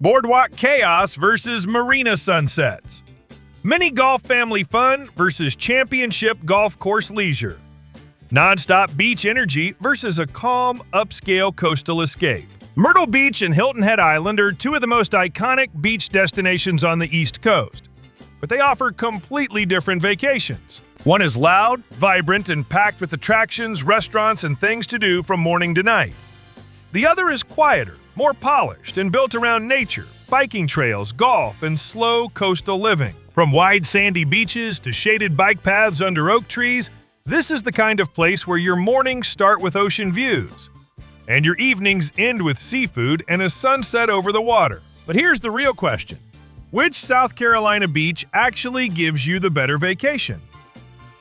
Boardwalk chaos versus marina sunsets. Mini golf family fun versus championship golf course leisure. Nonstop beach energy versus a calm, upscale coastal escape. Myrtle Beach and Hilton Head Island are two of the most iconic beach destinations on the East Coast, but they offer completely different vacations. One is loud, vibrant, and packed with attractions, restaurants, and things to do from morning to night. The other is quieter, more polished, and built around nature, biking trails, golf, and slow coastal living. From wide sandy beaches to shaded bike paths under oak trees, this is the kind of place where your mornings start with ocean views, and your evenings end with seafood and a sunset over the water. But here's the real question. Which South Carolina beach actually gives you the better vacation?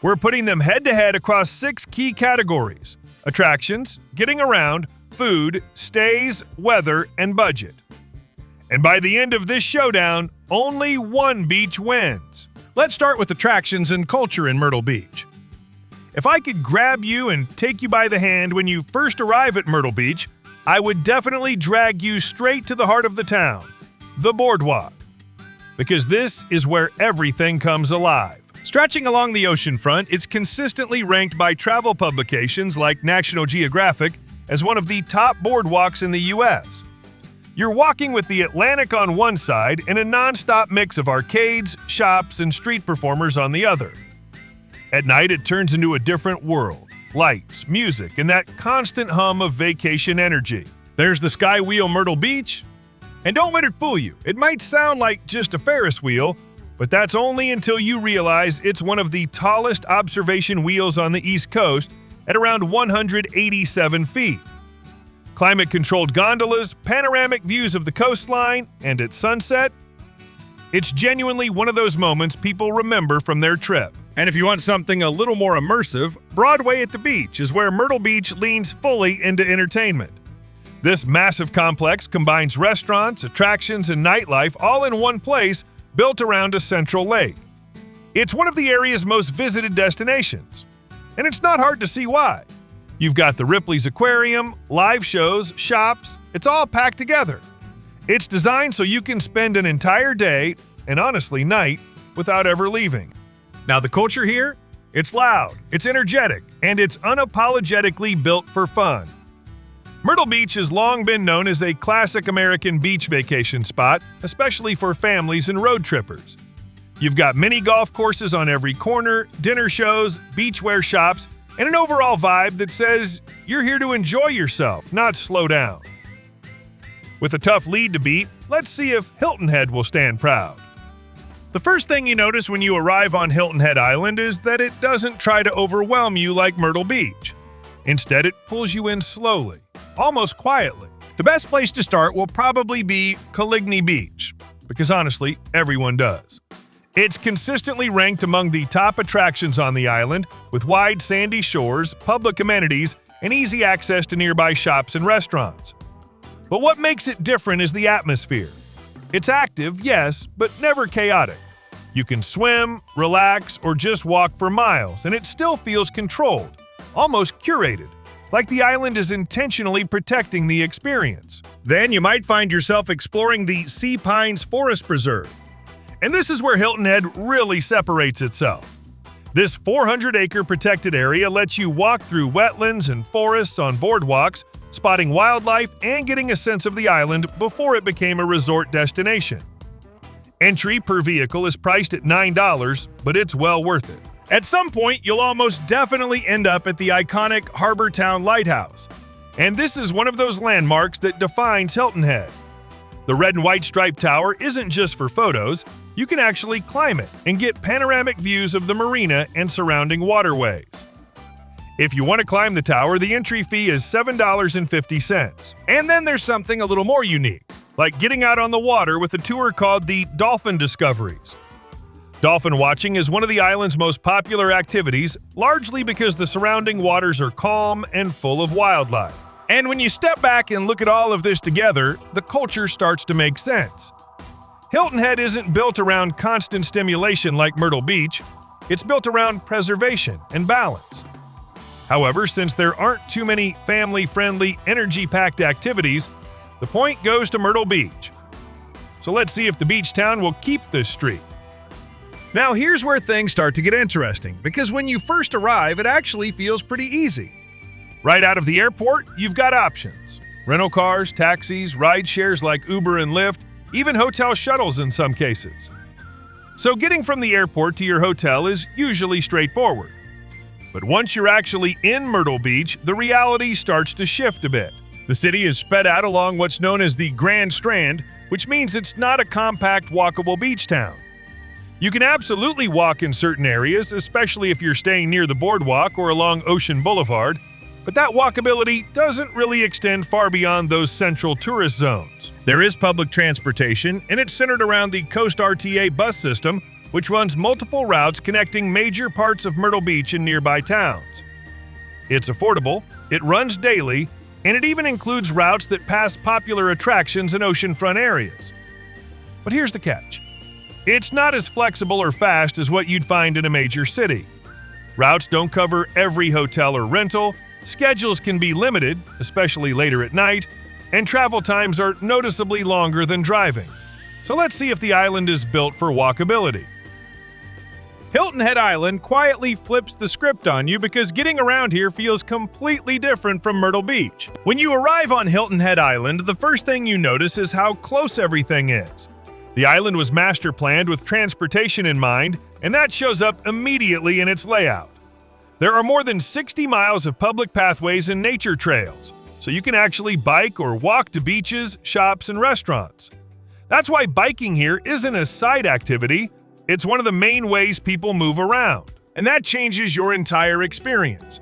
We're putting them head-to-head across 6 key categories: attractions, getting around, food, stays, weather, and budget. And by the end of this showdown, only one beach wins. Let's start with attractions and culture in Myrtle Beach. If I could grab you and take you by the hand when you first arrive at Myrtle Beach, I would definitely drag you straight to the heart of the town, the boardwalk. Because this is where everything comes alive. Stretching along the oceanfront, it's consistently ranked by travel publications like National Geographic as one of the top boardwalks in the U.S. You're walking with the Atlantic on one side and a nonstop mix of arcades, shops, and street performers on the other. At night, it turns into a different world. Lights, music, and that constant hum of vacation energy. There's the Sky Wheel Myrtle Beach. And don't let it fool you. It might sound like just a Ferris wheel, but that's only until you realize it's one of the tallest observation wheels on the East Coast at around 187 feet. Climate-controlled gondolas, panoramic views of the coastline, and at sunset, it's genuinely one of those moments people remember from their trip. And if you want something a little more immersive, Broadway at the Beach is where Myrtle Beach leans fully into entertainment. This massive complex combines restaurants, attractions, and nightlife all in one place, built around a central lake. It's one of the area's most visited destinations, and it's not hard to see why. You've got the Ripley's Aquarium, live shows, shops, it's all packed together. It's designed so you can spend an entire day, and honestly night, without ever leaving. Now the culture here? It's loud, it's energetic, and it's unapologetically built for fun. Myrtle Beach has long been known as a classic American beach vacation spot, especially for families and road trippers. You've got mini golf courses on every corner, dinner shows, beachwear shops, and an overall vibe that says you're here to enjoy yourself, not slow down. With a tough lead to beat, let's see if Hilton Head will stand proud. The first thing you notice when you arrive on Hilton Head Island is that it doesn't try to overwhelm you like Myrtle Beach. Instead, it pulls you in slowly, almost quietly. The best place to start will probably be Coligny Beach, because honestly, everyone does. It's consistently ranked among the top attractions on the island, with wide sandy shores, public amenities, and easy access to nearby shops and restaurants. But what makes it different is the atmosphere. It's active, yes, but never chaotic. You can swim, relax, or just walk for miles, and it still feels controlled, almost curated, like the island is intentionally protecting the experience. Then you might find yourself exploring the Sea Pines Forest Preserve. And this is where Hilton Head really separates itself. This 400-acre protected area lets you walk through wetlands and forests on boardwalks, spotting wildlife and getting a sense of the island before it became a resort destination. Entry per vehicle is priced at $9, but it's well worth it. At some point, you'll almost definitely end up at the iconic Harbor Town Lighthouse. And this is one of those landmarks that defines Hilton Head. The red and white striped tower isn't just for photos, you can actually climb it and get panoramic views of the marina and surrounding waterways. If you want to climb the tower, the entry fee is $7.50. And then there's something a little more unique, like getting out on the water with a tour called the Dolphin Discoveries. Dolphin watching is one of the island's most popular activities, largely because the surrounding waters are calm and full of wildlife. And when you step back and look at all of this together, the culture starts to make sense. Hilton Head isn't built around constant stimulation like Myrtle Beach, it's built around preservation and balance. However, since there aren't too many family-friendly, energy-packed activities, the point goes to Myrtle Beach. So let's see if the beach town will keep this streak. Now here's where things start to get interesting, because when you first arrive, it actually feels pretty easy. Right out of the airport, you've got options. Rental cars, taxis, ride shares like Uber and Lyft, even hotel shuttles in some cases. So getting from the airport to your hotel is usually straightforward. But once you're actually in Myrtle Beach, the reality starts to shift a bit. The city is spread out along what's known as the Grand Strand, which means it's not a compact, walkable beach town. You can absolutely walk in certain areas, especially if you're staying near the boardwalk or along Ocean Boulevard, but that walkability doesn't really extend far beyond those central tourist zones. There is public transportation, and it's centered around the Coast RTA bus system, which runs multiple routes connecting major parts of Myrtle Beach and nearby towns. It's affordable, it runs daily, and it even includes routes that pass popular attractions in oceanfront areas. But here's the catch. It's not as flexible or fast as what you'd find in a major city. Routes don't cover every hotel or rental, schedules can be limited, especially later at night, and travel times are noticeably longer than driving. So let's see if the island is built for walkability. Hilton Head Island quietly flips the script on you because getting around here feels completely different from Myrtle Beach. When you arrive on Hilton Head Island, the first thing you notice is how close everything is. The island was master planned with transportation in mind, and that shows up immediately in its layout. There are more than 60 miles of public pathways and nature trails, so you can actually bike or walk to beaches, shops, and restaurants. That's why biking here isn't a side activity, it's one of the main ways people move around. And that changes your entire experience.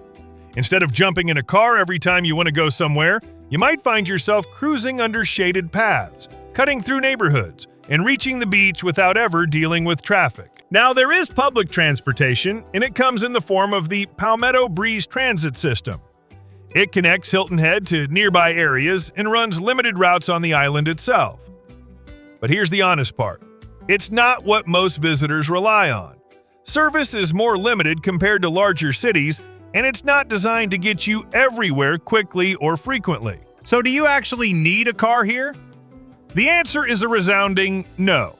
Instead of jumping in a car every time you want to go somewhere, you might find yourself cruising under shaded paths, cutting through neighborhoods, and reaching the beach without ever dealing with traffic. Now, there is public transportation, and it comes in the form of the Palmetto Breeze Transit System. It connects Hilton Head to nearby areas and runs limited routes on the island itself. But here's the honest part. It's not what most visitors rely on. Service is more limited compared to larger cities, and it's not designed to get you everywhere quickly or frequently. So do you actually need a car here? The answer is a resounding no.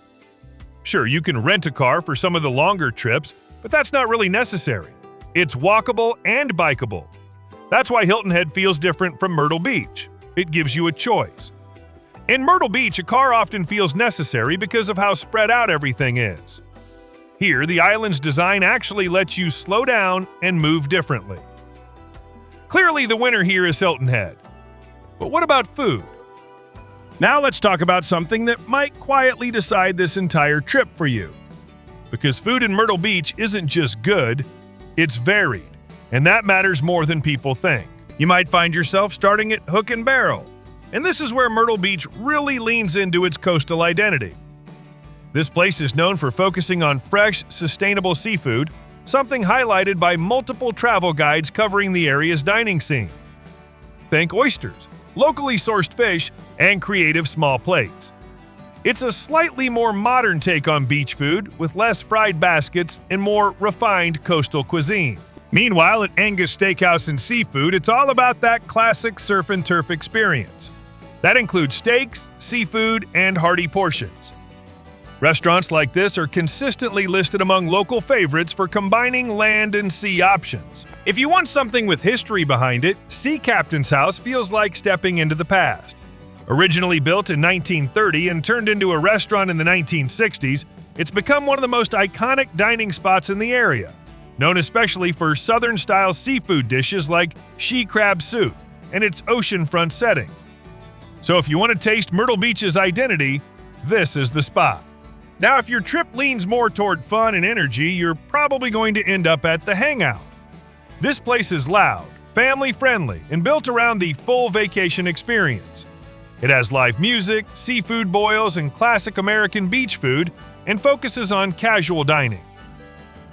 Sure, you can rent a car for some of the longer trips, but that's not really necessary. It's walkable and bikeable. That's why Hilton Head feels different from Myrtle Beach. It gives you a choice. In Myrtle Beach, a car often feels necessary because of how spread out everything is. Here, the island's design actually lets you slow down and move differently. Clearly, the winner here is Hilton Head. But what about food? Now let's talk about something that might quietly decide this entire trip for you. Because food in Myrtle Beach isn't just good, it's varied, and that matters more than people think. You might find yourself starting at Hook and Barrel, and this is where Myrtle Beach really leans into its coastal identity. This place is known for focusing on fresh, sustainable seafood, something highlighted by multiple travel guides covering the area's dining scene. Think oysters, locally sourced fish, and creative small plates. It's a slightly more modern take on beach food with less fried baskets and more refined coastal cuisine. Meanwhile, at Angus Steakhouse and Seafood, it's all about that classic surf and turf experience. That includes steaks, seafood, and hearty portions. Restaurants like this are consistently listed among local favorites for combining land and sea options. If you want something with history behind it, Sea Captain's House feels like stepping into the past. Originally built in 1930 and turned into a restaurant in the 1960s, it's become one of the most iconic dining spots in the area, known especially for Southern-style seafood dishes like she crab soup and its oceanfront setting. So if you want to taste Myrtle Beach's identity, this is the spot. Now, if your trip leans more toward fun and energy, you're probably going to end up at The Hangout. This place is loud, family-friendly, and built around the full vacation experience. It has live music, seafood boils, and classic American beach food, and focuses on casual dining.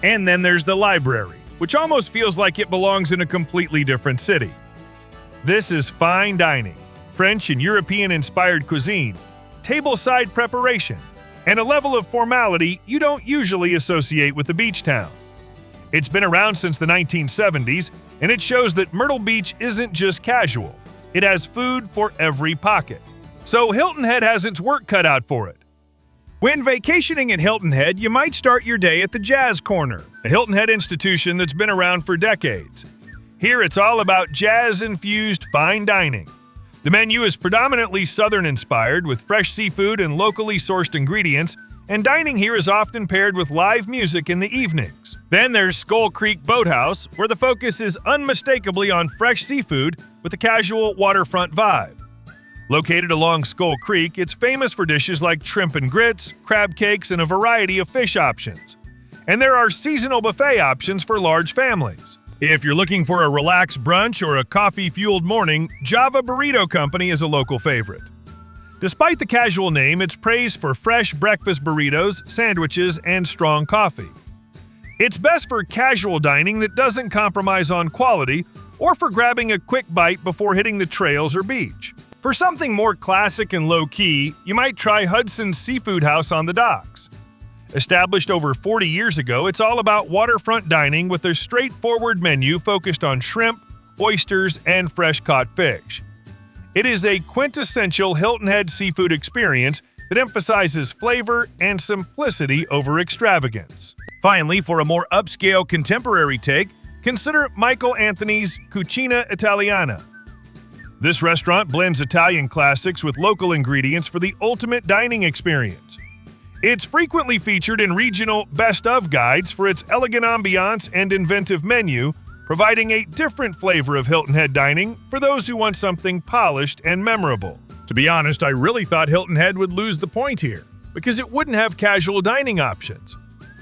And then there's the library, which almost feels like it belongs in a completely different city. This is fine dining, French and European-inspired cuisine, tableside preparation, and a level of formality you don't usually associate with a beach town. It's been around since the 1970s, and it shows that Myrtle Beach isn't just casual. It has food for every pocket. So Hilton Head has its work cut out for it. When vacationing in Hilton Head, you might start your day at the Jazz Corner, a Hilton Head institution that's been around for decades. Here it's all about jazz-infused fine dining. The menu is predominantly Southern-inspired with fresh seafood and locally sourced ingredients, and dining here is often paired with live music in the evenings. Then there's Skull Creek Boathouse, where the focus is unmistakably on fresh seafood with a casual waterfront vibe. Located along Skull Creek, it's famous for dishes like shrimp and grits, crab cakes, and a variety of fish options. And there are seasonal buffet options for large families. If you're looking for a relaxed brunch or a coffee-fueled morning, Java Burrito Company is a local favorite. Despite the casual name, it's praised for fresh breakfast burritos, sandwiches, and strong coffee. It's best for casual dining that doesn't compromise on quality or for grabbing a quick bite before hitting the trails or beach. For something more classic and low-key, you might try Hudson's Seafood House on the docks. Established over 40 years ago, it's all about waterfront dining with a straightforward menu focused on shrimp, oysters, and fresh-caught fish. It is a quintessential Hilton Head seafood experience that emphasizes flavor and simplicity over extravagance. Finally, for a more upscale contemporary take, consider Michael Anthony's Cucina Italiana. This restaurant blends Italian classics with local ingredients for the ultimate dining experience. It's frequently featured in regional best-of guides for its elegant ambiance and inventive menu, providing a different flavor of Hilton Head dining for those who want something polished and memorable. To be honest, I really thought Hilton Head would lose the point here, because it wouldn't have casual dining options.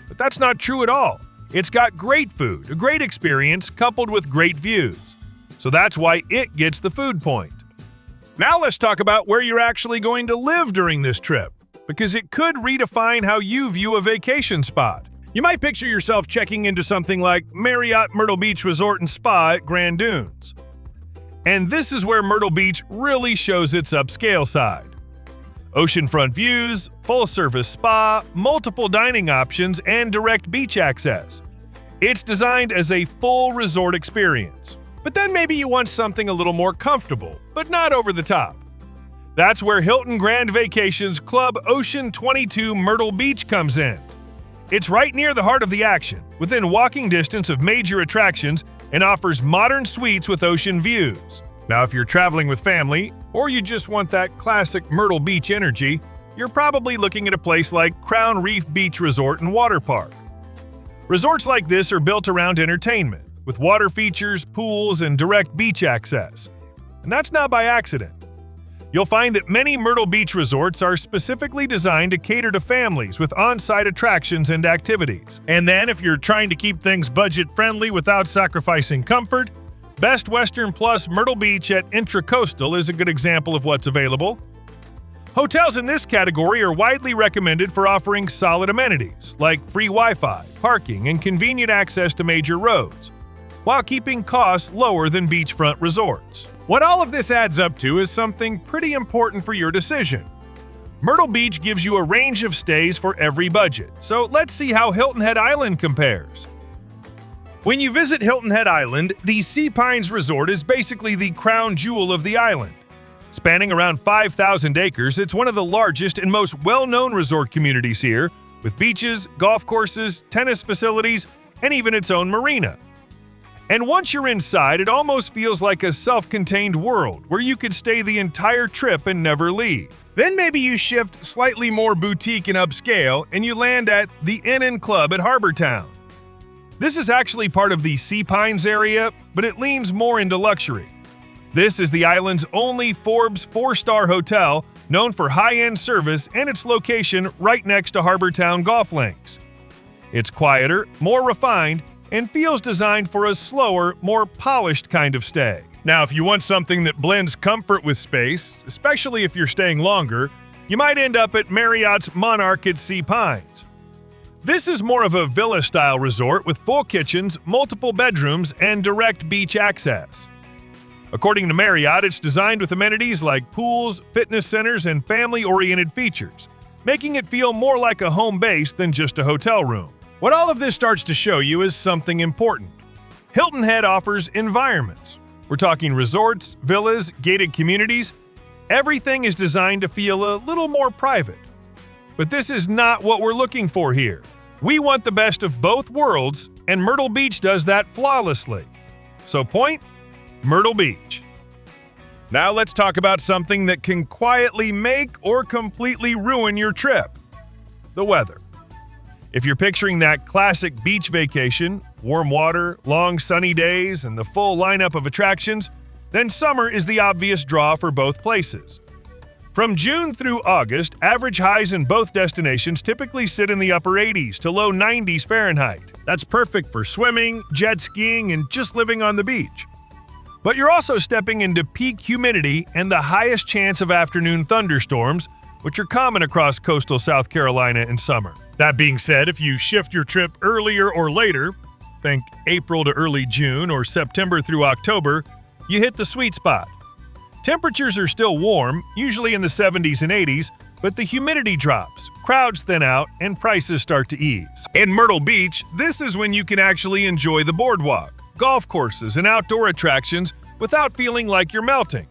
But that's not true at all. It's got great food, a great experience, coupled with great views. So that's why it gets the food point. Now let's talk about where you're actually going to live during this trip, because it could redefine how you view a vacation spot. You might picture yourself checking into something like Marriott Myrtle Beach Resort and Spa at Grand Dunes. And this is where Myrtle Beach really shows its upscale side. Oceanfront views, full-service spa, multiple dining options, and direct beach access. It's designed as a full resort experience. But then maybe you want something a little more comfortable, but not over the top. That's where Hilton Grand Vacations Club Ocean 22 Myrtle Beach comes in. It's right near the heart of the action, within walking distance of major attractions, and offers modern suites with ocean views. Now, if you're traveling with family, or you just want that classic Myrtle Beach energy, you're probably looking at a place like Crown Reef Beach Resort and Water Park. Resorts like this are built around entertainment, with water features, pools, and direct beach access. And that's not by accident. You'll find that many Myrtle Beach resorts are specifically designed to cater to families with on-site attractions and activities. And then, if you're trying to keep things budget-friendly without sacrificing comfort, Best Western Plus Myrtle Beach at Intracoastal is a good example of what's available. Hotels in this category are widely recommended for offering solid amenities, like free Wi-Fi, parking, and convenient access to major roads, while keeping costs lower than beachfront resorts. What all of this adds up to is something pretty important for your decision. Myrtle Beach gives you a range of stays for every budget, so let's see how Hilton Head Island compares. When you visit Hilton Head Island, the Sea Pines Resort is basically the crown jewel of the island. Spanning around 5,000 acres, it's one of the largest and most well-known resort communities here, with beaches, golf courses, tennis facilities, and even its own marina. And once you're inside, it almost feels like a self-contained world where you could stay the entire trip and never leave. Then maybe you shift slightly more boutique and upscale, and you land at the Inn and Club at Harbor Town. This is actually part of the Sea Pines area, but it leans more into luxury. This is the island's only Forbes 4-star hotel, known for high-end service and its location right next to Harbor Town golf links. It's quieter, more refined, and feels designed for a slower, more polished kind of stay. Now, if you want something that blends comfort with space, especially if you're staying longer, you might end up at Marriott's Monarch at Sea Pines. This is more of a villa-style resort with full kitchens, multiple bedrooms, and direct beach access. According to Marriott, it's designed with amenities like pools, fitness centers, and family-oriented features, making it feel more like a home base than just a hotel room. What all of this starts to show you is something important. Hilton Head offers environments. We're talking resorts, villas, gated communities. Everything is designed to feel a little more private. But this is not what we're looking for here. We want the best of both worlds, and Myrtle Beach does that flawlessly. So point, Myrtle Beach. Now let's talk about something that can quietly make or completely ruin your trip: the weather. If you're picturing that classic beach vacation, warm water, long sunny days, and the full lineup of attractions, then summer is the obvious draw for both places. From June through August, average highs in both destinations typically sit in the upper 80s to low 90s Fahrenheit. That's perfect for swimming, jet skiing, and just living on the beach. But you're also stepping into peak humidity and the highest chance of afternoon thunderstorms, which are common across coastal South Carolina in summer. That being said, if you shift your trip earlier or later, think April to early June or September through October, you hit the sweet spot. Temperatures are still warm, usually in the 70s and 80s, but the humidity drops, crowds thin out, and prices start to ease. In Myrtle Beach, this is when you can actually enjoy the boardwalk, golf courses, and outdoor attractions without feeling like you're melting.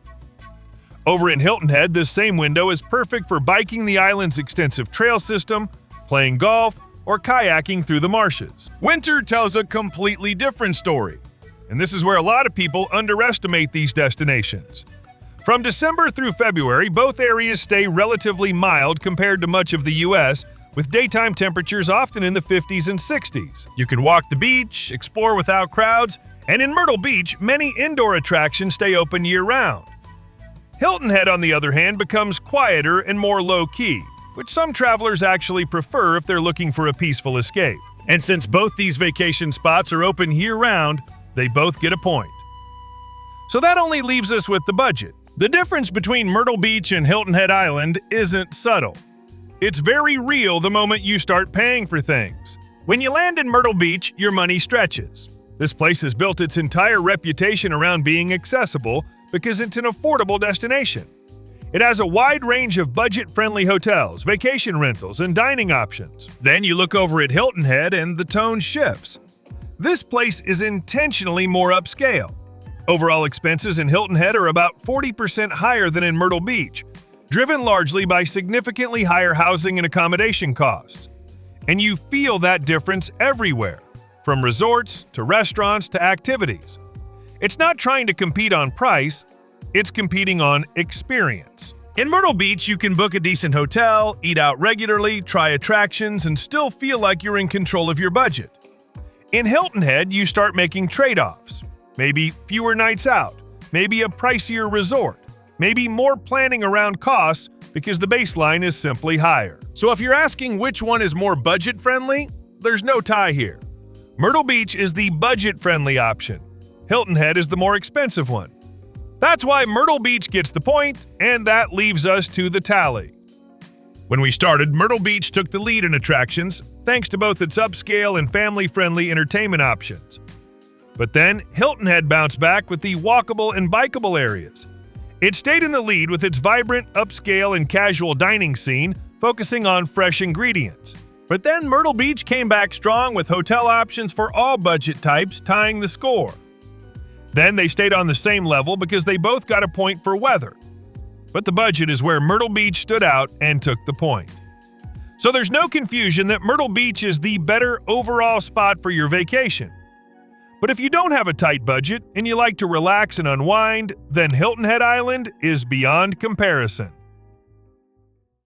Over in Hilton Head, this same window is perfect for biking the island's extensive trail system, playing golf, or kayaking through the marshes. Winter tells a completely different story, and this is where a lot of people underestimate these destinations. From December through February, both areas stay relatively mild compared to much of the U.S., with daytime temperatures often in the 50s and 60s. You can walk the beach, explore without crowds, and in Myrtle Beach, many indoor attractions stay open year-round. Hilton Head, on the other hand, becomes quieter and more low-key, which some travelers actually prefer if they're looking for a peaceful escape. And since both these vacation spots are open year-round, they both get a point. So that only leaves us with the budget. The difference between Myrtle Beach and Hilton Head Island isn't subtle. It's very real the moment you start paying for things. When you land in Myrtle Beach, your money stretches. This place has built its entire reputation around being accessible because it's an affordable destination. It has a wide range of budget-friendly hotels, vacation rentals, and dining options. Then you look over at Hilton Head and the tone shifts. This place is intentionally more upscale. Overall expenses in Hilton Head are about 40% higher than in Myrtle Beach, driven largely by significantly higher housing and accommodation costs. And you feel that difference everywhere, from resorts to restaurants to activities. It's not trying to compete on price, it's competing on experience. In Myrtle Beach, you can book a decent hotel, eat out regularly, try attractions, and still feel like you're in control of your budget. In Hilton Head, you start making trade-offs. Maybe fewer nights out, maybe a pricier resort, maybe more planning around costs because the baseline is simply higher. So if you're asking which one is more budget-friendly, there's no tie here. Myrtle Beach is the budget-friendly option. Hilton Head is the more expensive one. That's why Myrtle Beach gets the point, and that leaves us to the tally. When we started, Myrtle Beach took the lead in attractions, thanks to both its upscale and family-friendly entertainment options. But then, Hilton Head bounced back with the walkable and bikeable areas. It stayed in the lead with its vibrant, upscale, and casual dining scene, focusing on fresh ingredients. But then Myrtle Beach came back strong with hotel options for all budget types, tying the score. Then they stayed on the same level because they both got a point for weather. But the budget is where Myrtle Beach stood out and took the point. So there's no confusion that Myrtle Beach is the better overall spot for your vacation. But if you don't have a tight budget and you like to relax and unwind, then Hilton Head Island is beyond comparison.